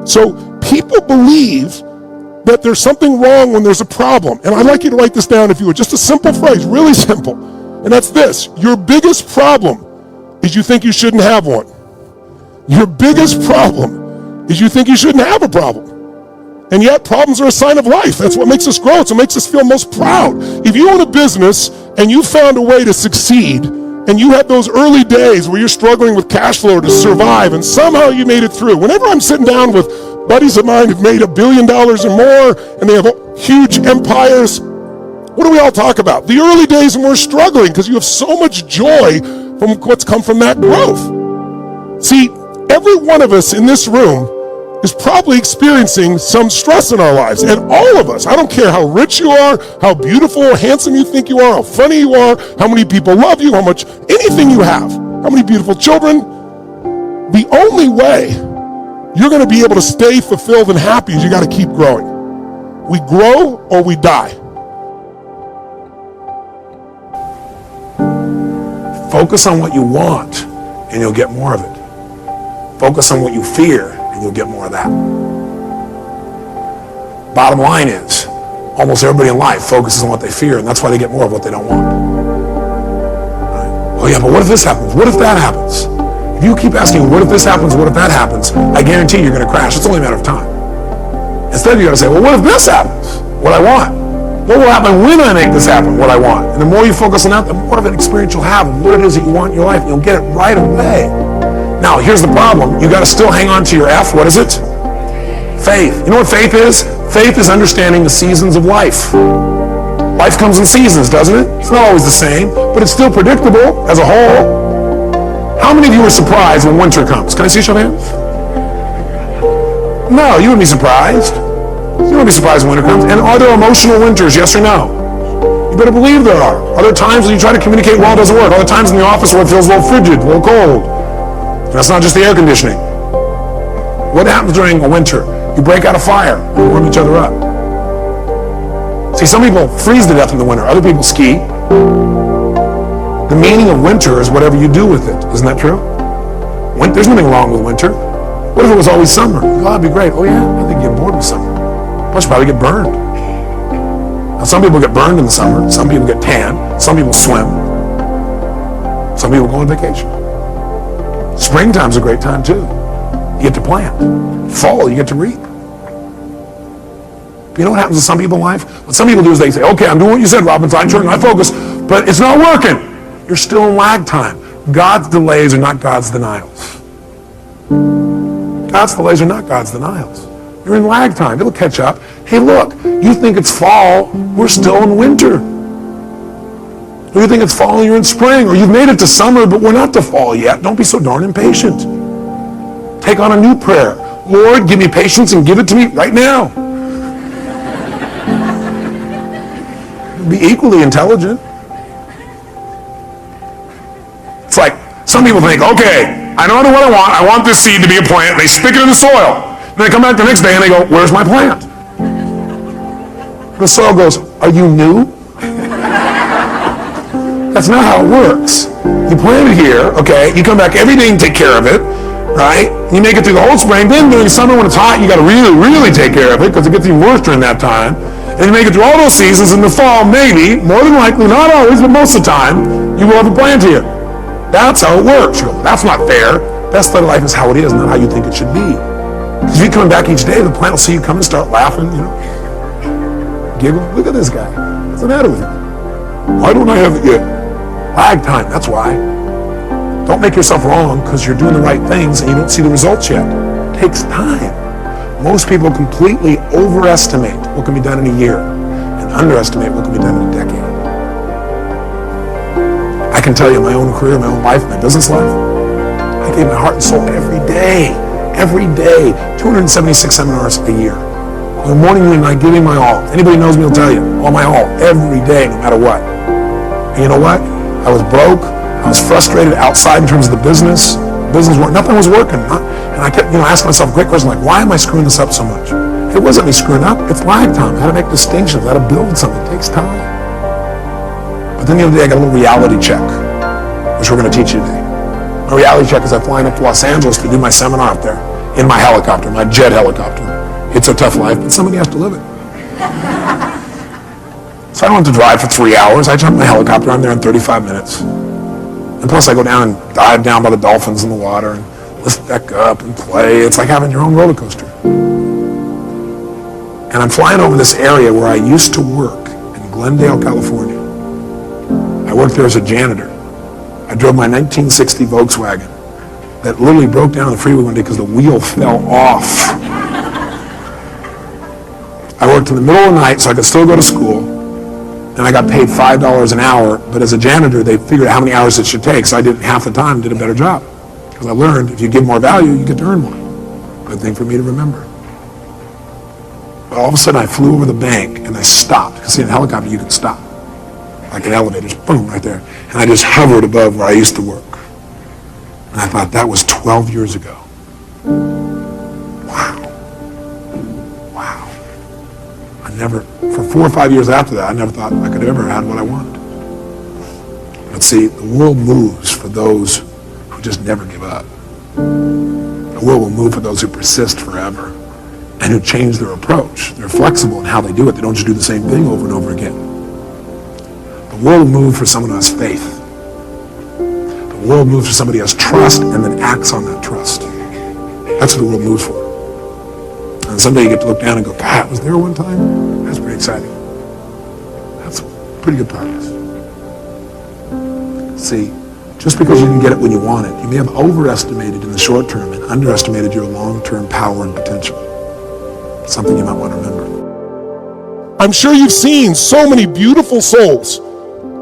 So people believe that there's something wrong when there's a problem. And I'd like you to write this down if you would. Just a simple phrase, really simple. And that's this: your biggest problem is you think you shouldn't have one. Your biggest problem is you think you shouldn't have a problem. And yet problems are a sign of life. That's what makes us grow. It's what makes us feel most proud. If you own a business and you found a way to succeed, and you had those early days where you're struggling with cash flow to survive, and somehow you made it through. Whenever I'm sitting down with buddies of mine who've made $1 billion or more, and they have huge empires, what do we all talk about? The early days when we're struggling, because you have so much joy from what's come from that growth. See, every one of us in this room is probably experiencing some stress in our lives. And all of us, I don't care how rich you are, how beautiful or handsome you think you are, how funny you are, how many people love you, how much, anything you have, how many beautiful children. The only way you're going to be able to stay fulfilled and happy is you got to keep growing. We grow or we die. Focus on what you want and you'll get more of it. Focus on what you fear and you'll get more of that. Bottom line is, almost everybody in life focuses on what they fear, and that's why they get more of what they don't want. Right? Oh yeah, but what if this happens? What if that happens? If you keep asking, what if this happens? What if that happens? I guarantee you're going to crash. It's only a matter of time. Instead, you got to say, well, what if this happens? What I want. What will happen when I make this happen? What I want. And the more you focus on that, the more of an experience you'll have of what it is that you want in your life. You'll get it right away. Now, here's the problem. You got to still hang on to your F. What is it? Faith. You know what faith is? Faith is understanding the seasons of life. Life comes in seasons, doesn't it? It's not always the same, but it's still predictable as a whole. How many of you are surprised when winter comes? Can I see a show of hands? No, you wouldn't be surprised. You wouldn't be surprised when winter comes. And are there emotional winters, yes or no? You better believe there are. Are there times when you try to communicate well, it doesn't work? Are there times in the office where it feels a little frigid, a little cold? And that's not just the air conditioning. What happens during a winter? You break out a fire and warm each other up. See, some people freeze to death in the winter. Other people ski. The meaning of winter is whatever you do with it. Isn't that true? There's nothing wrong with winter. What if it was always summer? Oh, that'd be great. Oh yeah, I think you get bored with summer. Plus you probably get burned. Now some people get burned in the summer. Some people get tan. Some people swim. Some people go on vacation. Springtime's a great time too. You get to plant. Fall, you get to reap. But you know what happens to some people in life? What some people do is they say, okay, I'm doing what you said, Robbins, I'm trying to focus, but it's not working. You're still in lag time. God's delays are not God's denials. God's delays are not God's denials. You're in lag time. It'll catch up. Hey, look, you think it's fall, we're still in winter. Or you think it's fall and you're in spring, or you've made it to summer, but we're not to fall yet. Don't be so darn impatient. Take on a new prayer. Lord, give me patience and give it to me right now. Be equally intelligent. It's like some people think, okay, I know what I want. I want this seed to be a plant. They stick it in the soil. Then they come back the next day and they go, where's my plant? The soil goes, are you new? That's not how it works. You plant it here, okay? You come back every day and take care of it, right? You make it through the whole spring. Then during summer when it's hot, you got to really, really take care of it because it gets even worse during that time. And you make it through all those seasons. In the fall, maybe, more than likely, not always, but most of the time, you will have a plant here. That's how it works. You go, that's not fair. Best of life is how it is, not how you think it should be. Because if you come back each day, the plant will see you come and start laughing, you know. Giggle. Look at this guy. What's the matter with him? Why don't I have it yet? Lag time, that's why. Don't make yourself wrong because you're doing the right things and you don't see the results yet. It takes time. Most people completely overestimate what can be done in a year and underestimate what can be done in a decade. I can tell you my own career, my own life, my business life, I gave my heart and soul every day, 276 seminars a year. From morning, noon, and night, giving my all. Anybody knows me will tell you, all my all, every day, no matter what. And you know what? I was broke, I was frustrated outside in terms of the business. Business work, nothing was working. And I kept, asking myself a great question like, why am I screwing this up so much? It wasn't me screwing up, it's lag time. I had to make distinctions, I had to build something, it takes time. But then the other day I got a little reality check, which we're going to teach you today. My reality check is I'm flying up to Los Angeles to do my seminar up there. in my helicopter, my jet helicopter. It's a tough life, but somebody has to live it. So I don't have to drive for 3 hours. I jump in my helicopter. I'm there in 35 minutes. And plus I go down and dive down by the dolphins in the water and lift back up and play. It's like having your own roller coaster. And I'm flying over this area where I used to work in Glendale, California. I worked there as a janitor. I drove my 1960 Volkswagen that literally broke down on the freeway one day because the wheel fell off. I worked in the middle of the night so I could still go to school, and I got paid $5 an hour, but as a janitor, they figured out how many hours it should take, so I did half the time, did a better job. Because I learned if you give more value, you get to earn more. Good thing for me to remember. But all of a sudden, I flew over the bank, and I stopped. Because see, in a helicopter, you can stop. Like an elevator, just boom, right there. And I just hovered above where I used to work. And I thought, that was 12 years ago. Wow. Wow. For 4 or 5 years after that, I never thought I could have ever had what I wanted. But see, the world moves for those who just never give up. The world will move for those who persist forever and who change their approach. They're flexible in how they do it. They don't just do the same thing over and over again. The world will move for someone who has faith. The world moves for somebody who has trust and then acts on that trust. That's what the world moves for. And someday you get to look down and go, God, was there one time? That's pretty exciting. That's pretty good progress. See, just because you didn't get it when you want it, you may have overestimated in the short term and underestimated your long-term power and potential. Something you might want to remember. I'm sure you've seen so many beautiful souls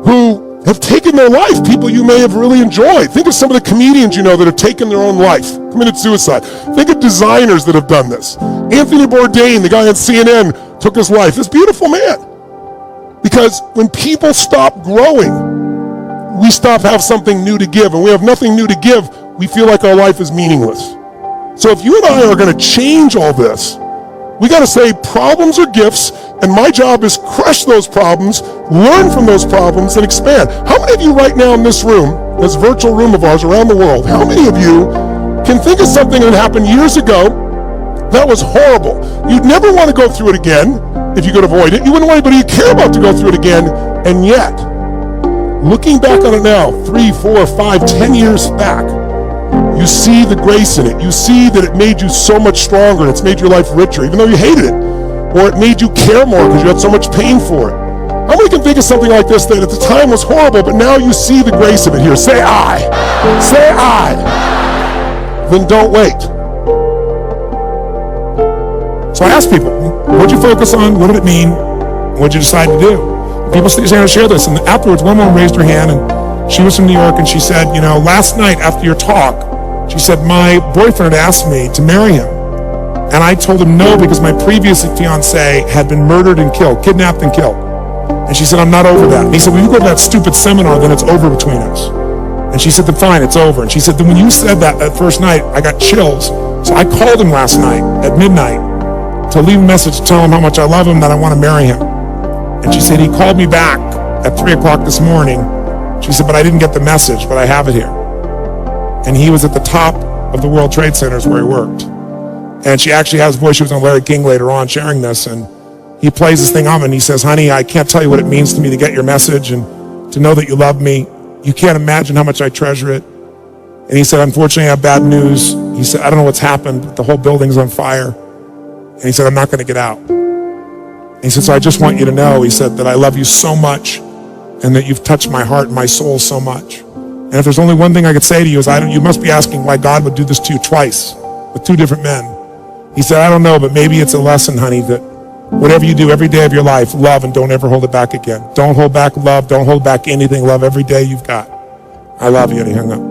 who have taken their life, people you may have really enjoyed. Think of some of the comedians you know that have taken their own life, committed suicide. Think of designers that have done this. Anthony Bourdain, the guy on CNN, took his life. This beautiful man. Because when people stop growing, we stop have something new to give. And we have nothing new to give, we feel like our life is meaningless. So if you and I are going to change all this, we got to say problems are gifts, and my job is crush those problems, learn from those problems, and expand. How many of you right now in this room, this virtual room of ours around the world, how many of you can think of something that happened years ago that was horrible? You'd never want to go through it again if you could avoid it. You wouldn't want anybody you care about to go through it again, and yet, looking back on it now, 3, 4, 5, 10 years back, you see the grace in it. You see that it made you so much stronger. It's made your life richer, even though you hated it. Or it made you care more because you had so much pain for it. How many can think of something like this that at the time was horrible, but now you see the grace of it here? Say I. Say I. Then don't wait. So I ask people, what'd you focus on? What did it mean? What'd you decide to do? People say to share this. And afterwards, one woman raised her hand, and she was from New York, and she said, last night after your talk, she said, my boyfriend asked me to marry him. And I told him no because my previous fiance had been murdered and killed, kidnapped and killed. And she said, I'm not over that. And he said, when you go to that stupid seminar, then it's over between us. And she said, then fine, it's over. And she said, then when you said that first night, I got chills. So I called him last night at midnight to leave a message to tell him how much I love him, that I want to marry him. And she said, he called me back at 3 o'clock this morning. She said, but I didn't get the message, but I have it here. And he was at the top of the World Trade Centers where he worked. And she actually has a voice. She was on Larry King later on sharing this. And he plays this thing on and he says, honey, I can't tell you what it means to me to get your message and to know that you love me. You can't imagine how much I treasure it. And he said, unfortunately, I have bad news. He said, I don't know what's happened, but the whole building's on fire. And he said, I'm not going to get out. And he said, so I just want you to know, he said, that I love you so much and that you've touched my heart and my soul so much. And if there's only one thing I could say to you is, you must be asking why God would do this to you twice with 2 different men. He said, I don't know, but maybe it's a lesson, honey, that whatever you do every day of your life, love and don't ever hold it back again. Don't hold back love. Don't hold back anything. Love every day you've got. I love you. And he hung up.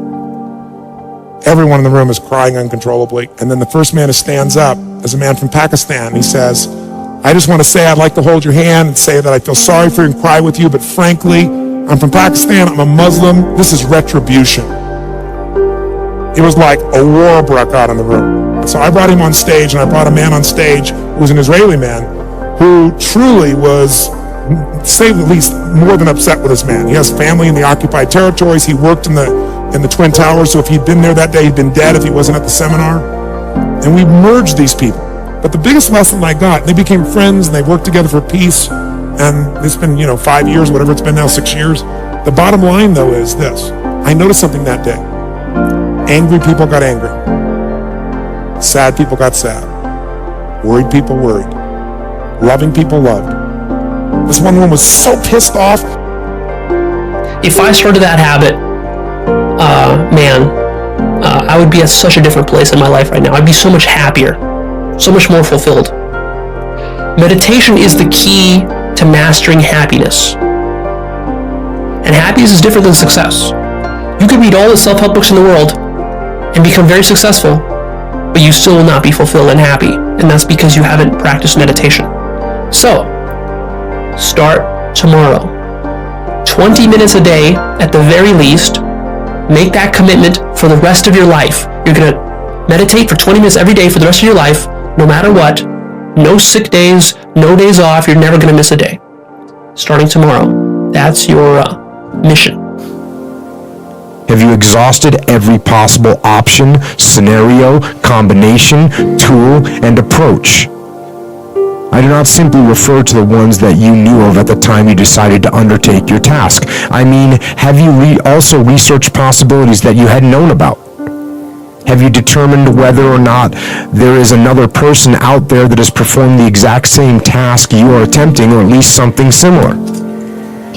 Everyone in the room is crying uncontrollably. And then the first man who stands up is a man from Pakistan. He says, I just want to say I'd like to hold your hand and say that I feel sorry for you and cry with you, but frankly, I'm from Pakistan. I'm a Muslim. This is retribution. It was like a war broke out in the room. So I brought him on stage, and I brought a man on stage who was an Israeli man who truly was, to say the least, more than upset with this man. He has family in the occupied territories. He worked in the Twin Towers, so if he'd been there that day, he'd been dead if he wasn't at the seminar. And we merged these people. But the biggest lesson I got, they became friends and they worked together for peace. And it's been, 5 years, whatever it's been now, 6 years. The bottom line, though, is this. I noticed something that day. Angry people got angry. Sad people got sad. Worried people worried. Loving people loved. This one woman was so pissed off. If I started that habit, I would be at such a different place in my life right now. I'd be so much happier, so much more fulfilled. Meditation is the key to mastering happiness. And happiness is different than success. You could read all the self-help books in the world and become very successful, but you still will not be fulfilled and happy. And that's because you haven't practiced meditation. So, start tomorrow. 20 minutes a day at the very least. Make that commitment for the rest of your life. You're going to meditate for 20 minutes every day for the rest of your life, no matter what. No sick days, no days off. You're never going to miss a day. Starting tomorrow. That's your mission. Have you exhausted every possible option, scenario, combination, tool, and approach? I do not simply refer to the ones that you knew of at the time you decided to undertake your task. I mean, have you also researched possibilities that you had known about? Have you determined whether or not there is another person out there that has performed the exact same task you are attempting, or at least something similar?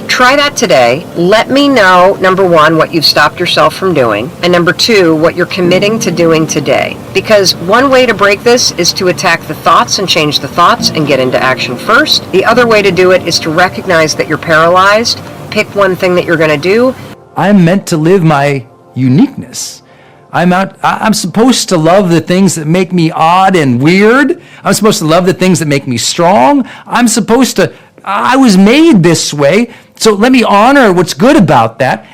Try that today. Let me know, number one, what you've stopped yourself from doing, and number two, what you're committing to doing today. Because one way to break this is to attack the thoughts and change the thoughts and get into action first. The other way to do it is to recognize that you're paralyzed, pick one thing that you're going to do. I'm meant to live my uniqueness. I'm supposed to love the things that make me odd and weird. I'm supposed to love the things that make me strong. I was made this way, so let me honor what's good about that.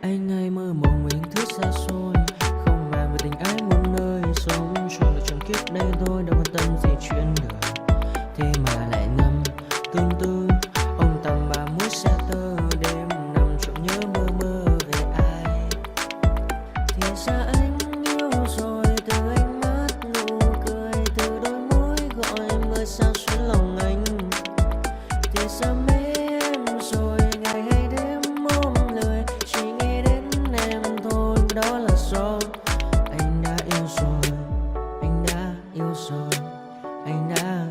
Anh hay mơ mộng mình thức xa xôi, không màng về tình ái muôn nơi, sống cho là trọn kiếp đây thôi, đâu quan tâm gì chuyện người. Thế mà lại ngâm tương tư, ông tầm bà muối xa tơ, đêm nằm trộm nhớ mơ mơ về ai. Thì ra anh yêu rồi, từ ánh mắt nụ cười, từ đôi môi gọi mưa sao xuyến lòng anh. Thì ra mê em rồi, ngày hay đêm ôm lời, chỉ nghĩ đến em thôi, đó là do anh đã yêu rồi, anh đã yêu rồi, anh đã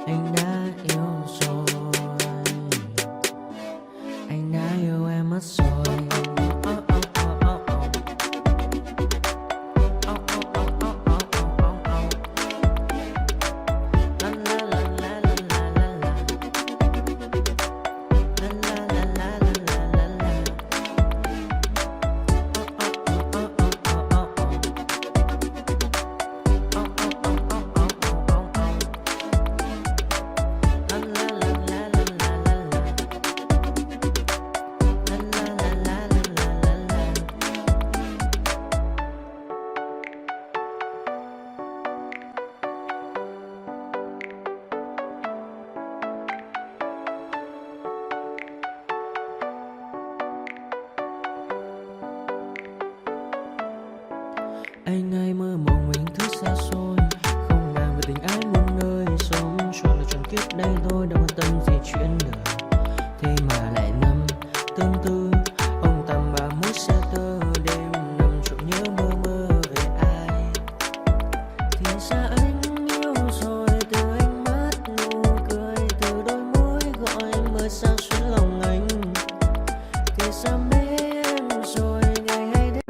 anh đã yêu rồi, anh đã yêu em mất rồi. Anh hay mơ mộng mình thứ xa xôi, không màng về tình ái muôn nơi, sống cho là trọn kiếp đây thôi, đâu quan tâm gì chuyện đời. Thế mà lại nằm tương tư, ông tầm bà mút xe tơ, đêm nằm trộm nhớ mơ mơ về ai. Thì ra anh yêu rồi, từ ánh mắt nụ cười, từ đôi môi gọi mưa sao xuyến lòng anh. Thì ra mê em rồi, ngày hay đêm.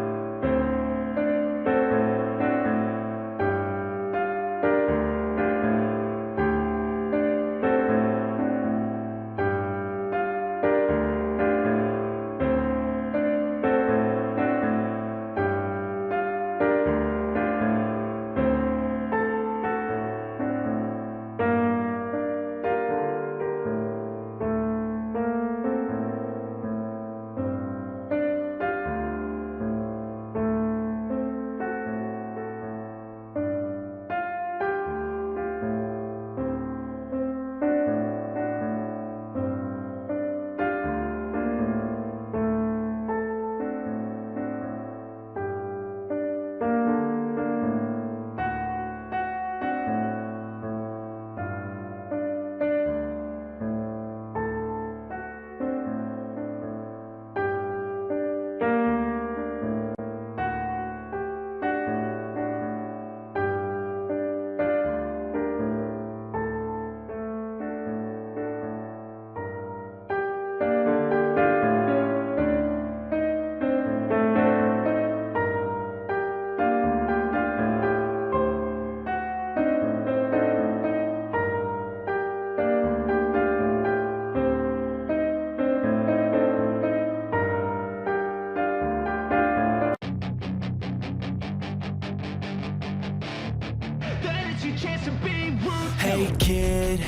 Hey kid,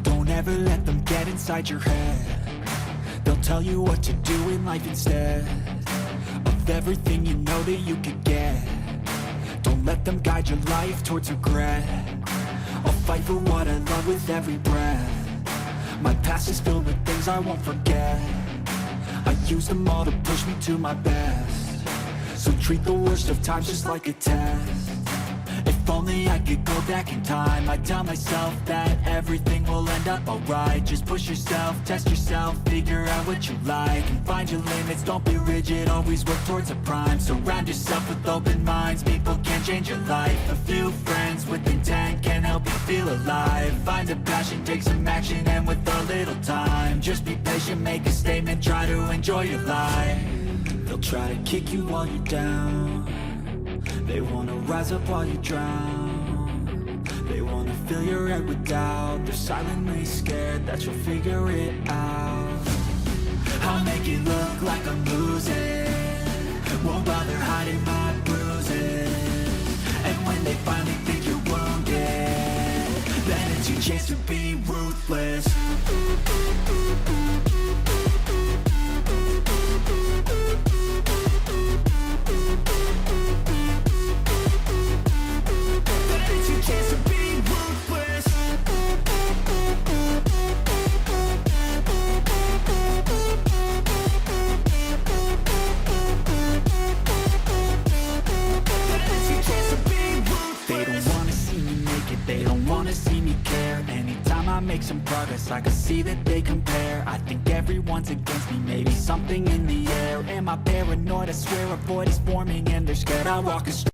don't ever let them get inside your head. They'll tell you what to do in life instead of everything you know that you could get. Don't let them guide your life towards regret. I'll fight for what I love with every breath. My past is filled with things I won't forget. I use them all to push me to my best. So treat the worst of times just like a test. If only I could go back in time, I'd tell myself that everything will end up alright. Just push yourself, test yourself, figure out what you like, and find your limits, don't be rigid, always work towards a prime. Surround yourself with open minds, people can change your life. A few friends with intent can help you feel alive. Find a passion, take some action, and with a little time, just be patient, make a statement, try to enjoy your life. They'll try to kick you while you're down. They wanna rise up while you drown. They wanna fill your head with doubt. They're silently scared that you'll figure it out. I'll make it look like I'm losing, won't bother hiding my bruises. And when they finally think you're wounded, then it's your chance to be ruthless. Make some progress, I can see that they compare. I think everyone's against me, maybe something in the air. Am I paranoid? I swear a void is forming and they're scared I walk a